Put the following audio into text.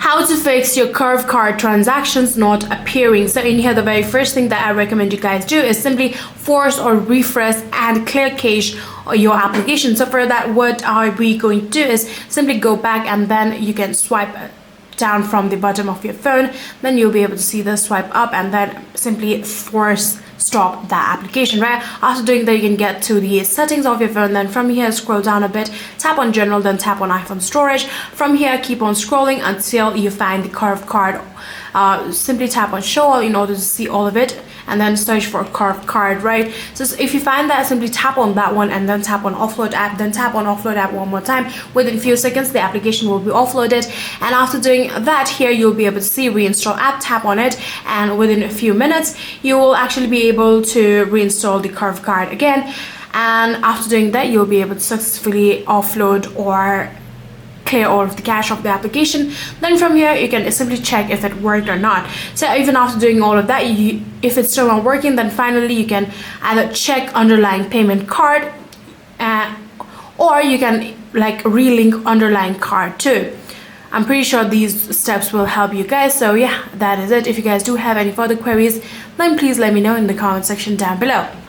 how to fix your curve card transactions not appearing. So in here, the very first thing that I recommend you guys do is simply force or refresh and clear cache your application. So for that, what are we going to do is simply go back, and then you can swipe down from the bottom of your phone. Then you'll be able to see the swipe up, and then simply force stop that application. Right after doing that, you can get to the settings of your phone. Then from here, scroll down a bit, tap on general, then tap on iPhone storage. From here, keep on scrolling until you find the curve card. Simply tap on show all in order to see all of it, and then search for curve card. Right, so if you find that, simply tap on that one and then tap on offload app, then tap on offload app one more time. Within a few seconds, the application will be offloaded, and after doing that, here you'll be able to see reinstall app. Tap on it, and within a few minutes you will actually be able to reinstall the curve card again. And after doing that, you'll be able to successfully offload or clear all of the cache of the application. Then from here, you can simply check if it worked or not. So even after doing all of that, if it's still not working, then finally you can either check underlying payment card, or you can like relink underlying card too. I'm pretty sure these steps will help you guys. So yeah, that is it. If you guys do have any further queries, then please let me know in the comment section down below.